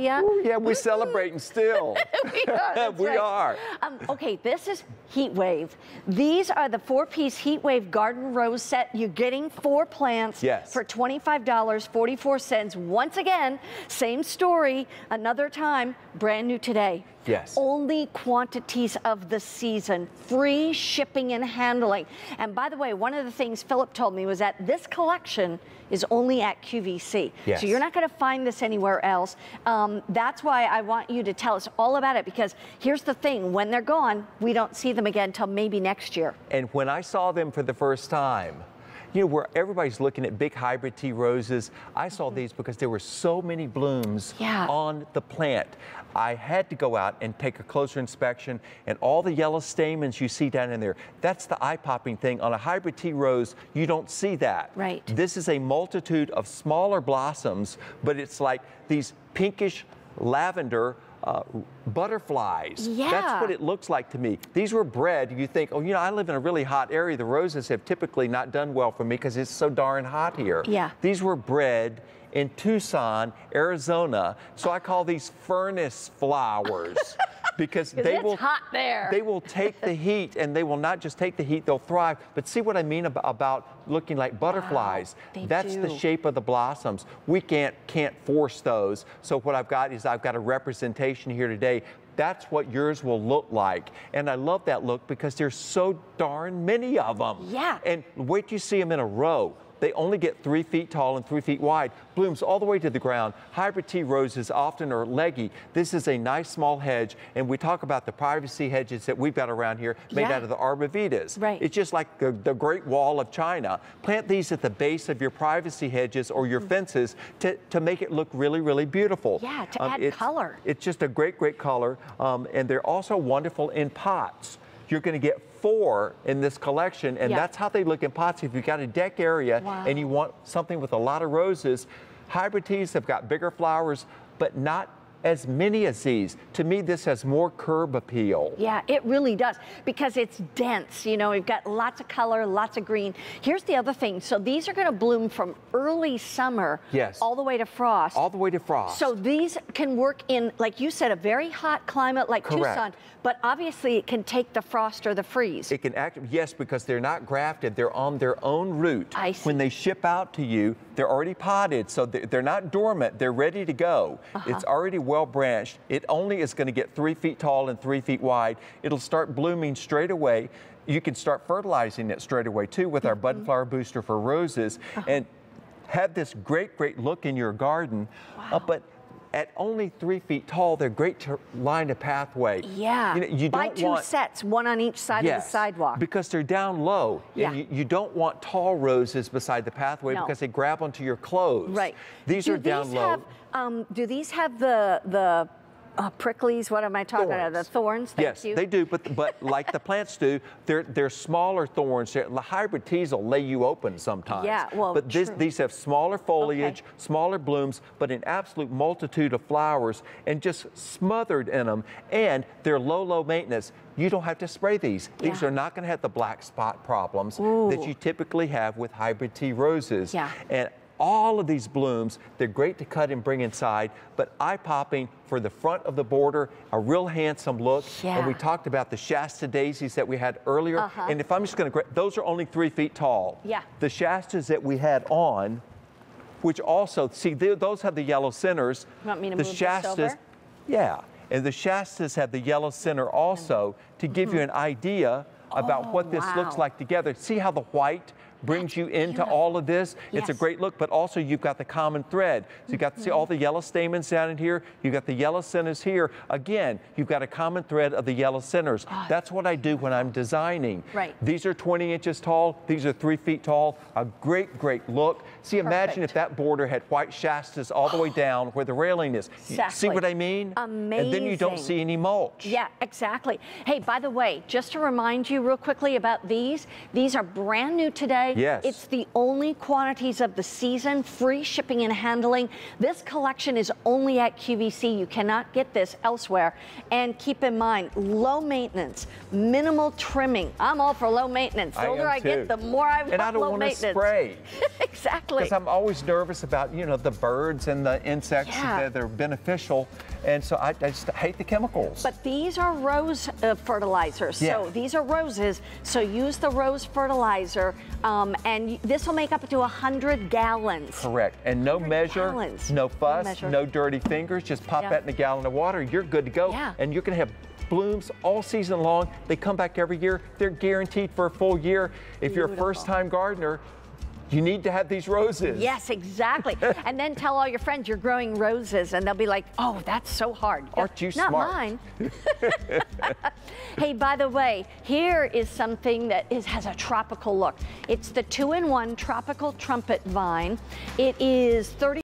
Yeah. Ooh, yeah, we're celebrating still. We are. That's We right. are. Okay, this is Heatwave. These are the 4-piece Heatwave garden rose set. You're getting 4 plants for $25.44. Once again, same story, another time, brand new today. Yes. Only quantities of the season, free shipping and handling. And by the way, one of the things Philip told me was that this collection is only at QVC. Yes. So you're not going to find this anywhere else. That's why I want you to tell us all about it, because here's the thing, when they're gone, we don't see them again until maybe next year. And when I saw them for the first time, you know, where everybody's looking at big hybrid tea roses, I saw these because there were so many blooms on the plant. I had to go out and take a closer inspection, and all the yellow stamens you see down in there, that's the eye-popping thing. On a hybrid tea rose, you don't see that. Right. This is a multitude of smaller blossoms, but it's like these pinkish lavender butterflies. Yeah. That's what it looks like to me. These were bred, you think, oh, you know, I live in a really hot area. The roses have typically not done well for me because it's so darn hot here. Yeah. These were bred in Tucson, Arizona. So I call these furnace flowers because they will, hot there. They will take the heat, and they will not just take the heat, they'll thrive. But see what I mean about looking like butterflies? Wow, that's the shape of the blossoms. We can't force those. So what I've got is I've got a representation here today. That's what yours will look like. And I love that look because there's so darn many of them. Yeah. And wait till you see them in a row. They only get 3 feet tall and 3 feet wide, blooms all the way to the ground. Hybrid tea roses often are leggy. This is a nice small hedge, and we talk about the privacy hedges that we've got around here made out of the arborvitaes. Right. It's just like the Great Wall of China. Plant these at the base of your privacy hedges or your fences to make it look really, really beautiful. Yeah, to add color. It's just a great, great color, and they're also wonderful in pots. You're going to get 4 in this collection, and that's how they look in pots. If you've got a deck area and you want something with a lot of roses, hybrid teas have got bigger flowers, but not as many as these. To me, this has more curb appeal. Yeah, it really does, because it's dense. You know, we've got lots of color, lots of green. Here's the other thing. So these are going to bloom from early summer all the way to frost. All the way to frost. So these can work in, like you said, a very hot climate like Tucson, but obviously it can take the frost or the freeze. It can act, yes, because they're not grafted. They're on their own root. I see. When they ship out to you, they're already potted, so they're not dormant. They're ready to go. It's already well branched. It only is going to get 3 feet tall and 3 feet wide. It'll start blooming straight away. You can start fertilizing it straight away too with our bud flower booster for roses, and have this great, great look in your garden. But at only 3 feet tall, they're great to line a pathway. Yeah, you know, you buy don't 2 want, sets, one on each side of the sidewalk. Because they're down low. And you don't want tall roses beside the pathway because they grab onto your clothes. Right. These are down low. Do these have the pricklies? What am I talking about? The thorns? Thank you. They do, but like the plants do, they're smaller thorns. The hybrid teas will lay you open sometimes. Yeah, well, but these have smaller foliage, smaller blooms, but an absolute multitude of flowers, and just smothered in them. And they're low maintenance. You don't have to spray these. These are not going to have the black spot problems that you typically have with hybrid tea roses. And all of these blooms, they're great to cut and bring inside, but eye-popping for the front of the border, a real handsome look. And we talked about the Shasta daisies that we had earlier. And if I'm just going to, those are only 3 feet tall. The Shastas that we had on, which also, see, those have the yellow centers. You want me to the move Shastas, this over? And the Shastas have the yellow center also to give you an idea about what this looks like together. See how the white brings you into all of this? It's a great look, but also you've got the common thread. So you've got to see all the yellow stamens down in here. You've got the yellow centers here. Again, you've got a common thread of the yellow centers. That's what I do when I'm designing. These are 20 inches tall. These are 3 feet tall. A great, great look. See, imagine if that border had white Shastas all the way down where the railing is. See what I mean? Amazing. And then you don't see any mulch. Yeah, exactly. Hey, by the way, just to remind you real quickly about these are brand new today. way? Yes. It's the only quantities of the season, free shipping and handling. This collection is only at QVC. You cannot get this elsewhere. And keep in mind, low maintenance, minimal trimming. I'm all for low maintenance. The older I get, the more I want and I don't low want maintenance. to spray. Exactly. Because I'm always nervous about, you know, the birds and the insects that are beneficial. And so I just hate the chemicals. But these are rose fertilizers. Yeah. So these are roses. So use the rose fertilizer, and this will make up to 100 gallons. Correct. And no measure, no fuss, no dirty fingers. Just pop that in a gallon of water. You're good to go. Yeah. And you're going to have blooms all season long. They come back every year. They're guaranteed for a full year. If you're a first-time gardener, you need to have these roses. Yes, exactly. And then tell all your friends you're growing roses, and they'll be like, oh, that's so hard. Aren't you smart? Not mine. Hey, by the way, here is something that has a tropical look. It's the 2-in-1 tropical trumpet vine. It is 30